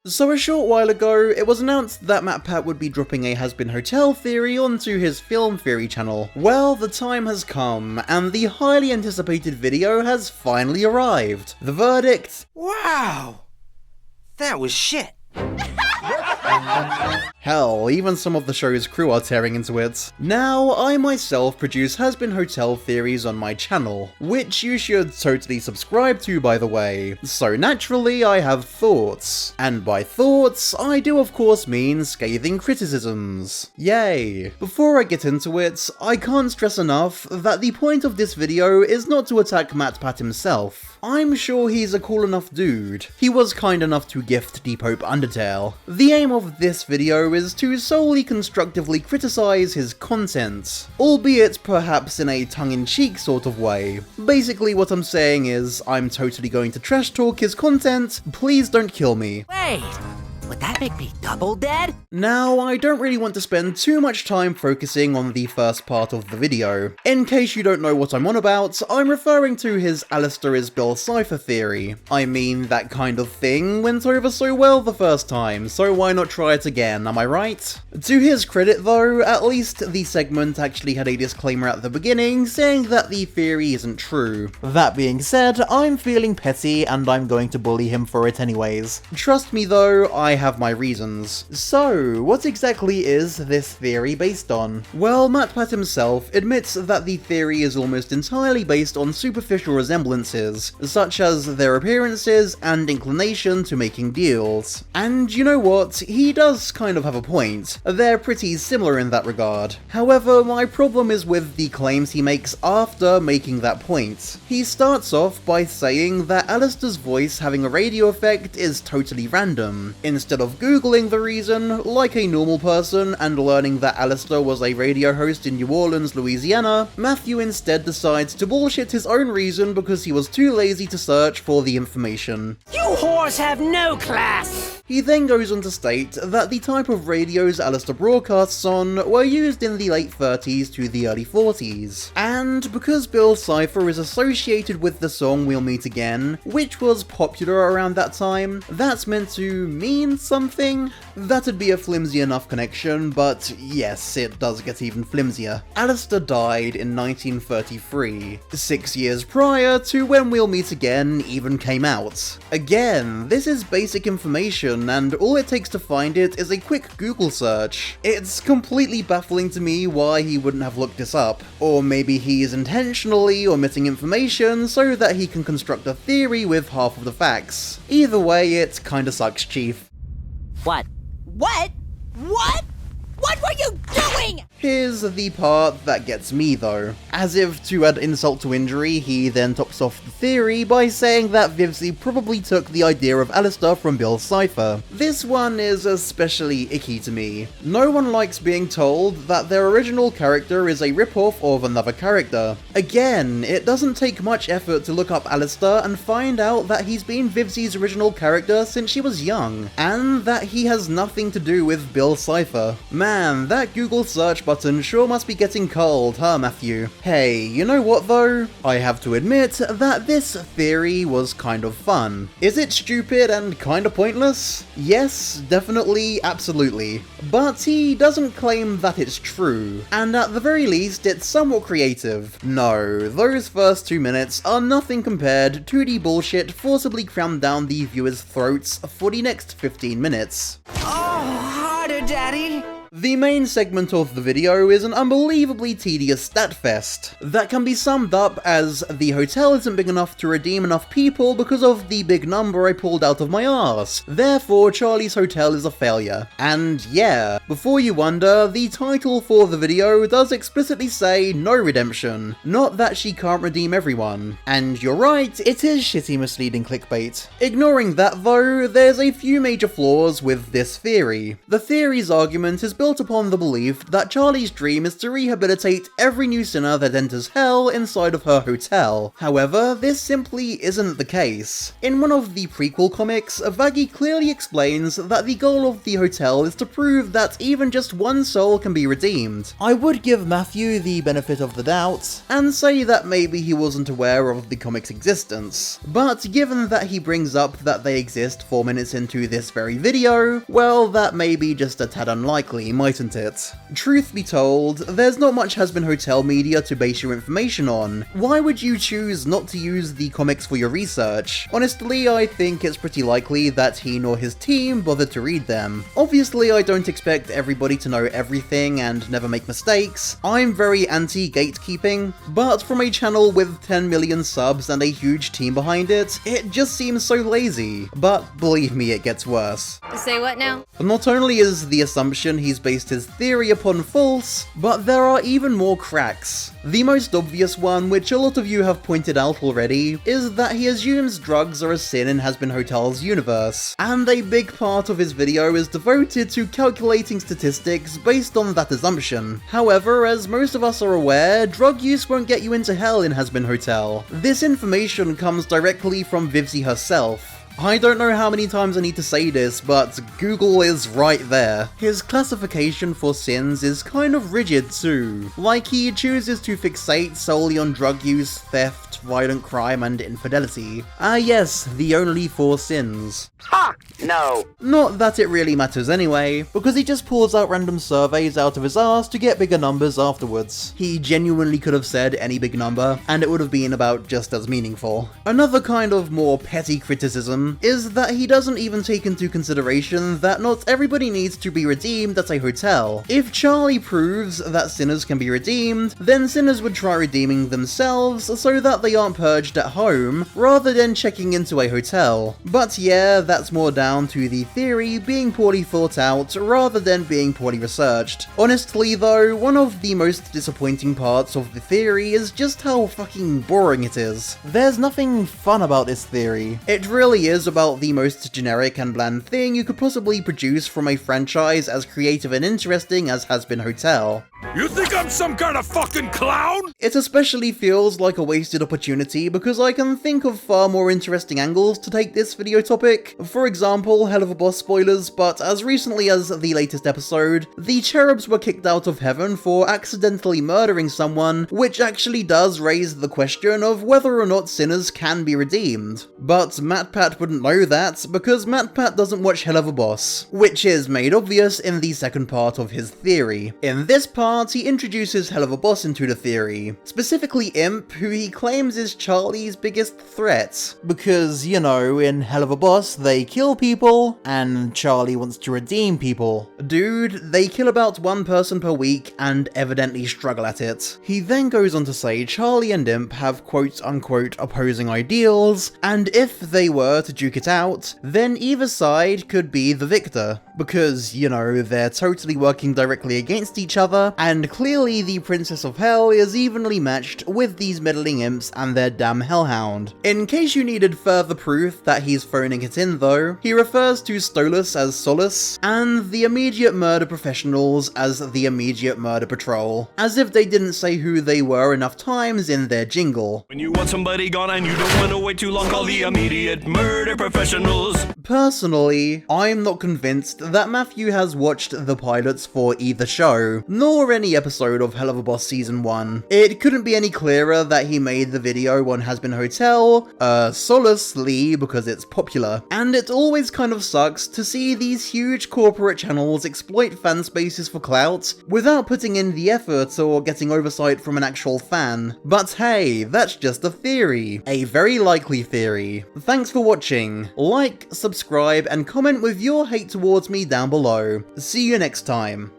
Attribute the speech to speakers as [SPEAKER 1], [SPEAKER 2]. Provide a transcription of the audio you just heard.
[SPEAKER 1] So a short while ago, it was announced that MatPat would be dropping a Hazbin Hotel theory onto his Film Theory channel. Well, the time has come, and the highly anticipated video has finally arrived. The verdict?
[SPEAKER 2] Wow! That was shit.
[SPEAKER 1] Hell, even some of the show's crew are tearing into it. Now, I myself produce Hazbin Hotel theories on my channel, which you should totally subscribe to, by the way. So naturally, I have thoughts. And by thoughts, I do of course mean scathing criticisms. Yay. Before I get into it, I can't stress enough that the point of this video is not to attack MatPat himself. I'm sure he's a cool enough dude. He was kind enough to gift Depop Undertale. The aim of this video is to solely constructively criticize his content, albeit perhaps in a tongue-in-cheek sort of way. Basically what I'm saying is, I'm totally going to trash talk his content, please don't kill me.
[SPEAKER 3] Wait, would that make me double dead?
[SPEAKER 1] Now, I don't really want to spend too much time focusing on the first part of the video. In case you don't know what I'm on about, I'm referring to his Alastor is Bill Cipher theory. I mean, that kind of thing went over so well the first time, so why not try it again, am I right? To his credit though, at least the segment actually had a disclaimer at the beginning saying that the theory isn't true. That being said, I'm feeling petty and I'm going to bully him for it anyways. Trust me though, I have my reasons. So, what exactly is this theory based on? Well, MatPat himself admits that the theory is almost entirely based on superficial resemblances, such as their appearances and inclination to making deals. And you know what, he does kind of have a point. They're pretty similar in that regard. However, my problem is with the claims he makes after making that point. He starts off by saying that Alastor's voice having a radio effect is totally random. Instead of googling the reason, like a normal person, and learning that Alastor was a radio host in New Orleans, Louisiana, Matthew instead decides to bullshit his own reason because he was too lazy to search for the information.
[SPEAKER 3] You whores have no class!
[SPEAKER 1] He then goes on to state that the type of radios Alastor broadcasts on were used in the late 30s to the early 40s, and because Bill Cipher is associated with the song We'll Meet Again, which was popular around that time, that's meant to mean something? That'd be a flimsy enough connection, but yes, it does get even flimsier. Alastor died in 1933, 6 years prior to when We'll Meet Again even came out. Again, this is basic information, and all it takes to find it is a quick Google search. It's completely baffling to me why he wouldn't have looked this up. Or maybe he's intentionally omitting information so that he can construct a theory with half of the facts. Either way, it kinda sucks, Chief.
[SPEAKER 3] What? What? What? What were you doing?
[SPEAKER 1] Here's the part that gets me though. As if to add insult to injury, he then tops off the theory by saying that Vivziepop probably took the idea of Alastor from Bill Cipher. This one is especially icky to me. No one likes being told that their original character is a ripoff of another character. Again, it doesn't take much effort to look up Alastor and find out that he's been Vivziepop's original character since she was young, and that he has nothing to do with Bill Cipher. Man, that Google search button sure must be getting cold, huh, Matthew? Hey, you know what though? I have to admit that this theory was kind of fun. Is it stupid and kinda pointless? Yes, definitely, absolutely. But he doesn't claim that it's true, and at the very least it's somewhat creative. No, those first 2 minutes are nothing compared to the bullshit forcibly crammed down the viewers' throats for the next 15 minutes.
[SPEAKER 3] Oh, harder, Daddy!
[SPEAKER 1] The main segment of the video is an unbelievably tedious stat fest that can be summed up as the hotel isn't big enough to redeem enough people because of the big number I pulled out of my arse. Therefore, Charlie's Hotel is a failure. And yeah, before you wonder, the title for the video does explicitly say no redemption, not that she can't redeem everyone. And you're right, it is shitty misleading clickbait. Ignoring that though, there's a few major flaws with this theory. The theory's argument is built built upon the belief that Charlie's dream is to rehabilitate every new sinner that enters hell inside of her hotel. However, this simply isn't the case. In one of the prequel comics, Vaggie clearly explains that the goal of the hotel is to prove that even just one soul can be redeemed. I would give Matthew the benefit of the doubt, and say that maybe he wasn't aware of the comic's existence. But given that he brings up that they exist 4 minutes into this very video, well, that may be just a tad unlikely, mightn't it? Truth be told, there's not much Hazbin Hotel media to base your information on. Why would you choose not to use the comics for your research? Honestly, I think it's pretty likely that he nor his team bothered to read them. Obviously, I don't expect everybody to know everything and never make mistakes. I'm very anti-gatekeeping, but from a channel with 10 million subs and a huge team behind it, it just seems so lazy. But believe me, it gets worse.
[SPEAKER 4] Say what now?
[SPEAKER 1] Not only is the assumption he's based his theory upon false, but there are even more cracks. The most obvious one, which a lot of you have pointed out already, is that he assumes drugs are a sin in Hazbin Hotel's universe, and a big part of his video is devoted to calculating statistics based on that assumption. However, as most of us are aware, drug use won't get you into hell in Hazbin Hotel. This information comes directly from Vivzie herself. I don't know how many times I need to say this, but Google is right there. His classification for sins is kind of rigid too. Like, he chooses to fixate solely on drug use, theft, violent crime, and infidelity. Ah yes, the only 4 sins.
[SPEAKER 2] Ha! No.
[SPEAKER 1] Not that it really matters anyway, because he just pulls out random surveys out of his ass to get bigger numbers afterwards. He genuinely could have said any big number, and it would have been about just as meaningful. Another kind of more petty criticism is that he doesn't even take into consideration that not everybody needs to be redeemed at a hotel. If Charlie proves that sinners can be redeemed, then sinners would try redeeming themselves so that they aren't purged at home, rather than checking into a hotel. But yeah, that's more down to the theory being poorly thought out rather than being poorly researched. Honestly though, one of the most disappointing parts of the theory is just how fucking boring it is. There's nothing fun about this theory. It really is about the most generic and bland thing you could possibly produce from a franchise as creative and interesting as Hazbin Hotel.
[SPEAKER 5] You think I'm some kind of fucking clown?
[SPEAKER 1] It especially feels like a wasted opportunity because I can think of far more interesting angles to take this video topic. For example, Helluva Boss spoilers, but as recently as the latest episode, the cherubs were kicked out of heaven for accidentally murdering someone, which actually does raise the question of whether or not sinners can be redeemed. But MatPat wouldn't know that because MatPat doesn't watch Helluva Boss, which is made obvious in the second part of his theory. In this part, he introduces Helluva Boss into the theory, specifically Imp, who he claims is Charlie's biggest threat. Because, you know, in Helluva Boss, they kill people, and Charlie wants to redeem people. Dude, they kill about 1 person per week, and evidently struggle at it. He then goes on to say Charlie and Imp have quote-unquote opposing ideals, and if they were to duke it out, then either side could be the victor. Because, you know, they're totally working directly against each other, and clearly the Princess of Hell is evenly matched with these meddling imps and their damn hellhound. In case you needed further proof that he's phoning it in though, he refers to Stolas as Stolas, and the immediate murder professionals as the immediate murder patrol, as if they didn't say who they were enough times in their jingle.
[SPEAKER 5] When you want somebody gone and you don't want to wait too long, call the immediate murder professionals.
[SPEAKER 1] Personally, I'm not convinced that Matthew has watched the pilots for either show, nor any episode of Helluva Boss Season 1. It couldn't be any clearer that he made the video on Hazbin Hotel, solely because it's popular. And it always kind of sucks to see these huge corporate channels exploit fan spaces for clout without putting in the effort or getting oversight from an actual fan. But hey, that's just a theory. A very likely theory. Thanks for watching. Like, subscribe, and comment with your hate towards me down below. See you next time.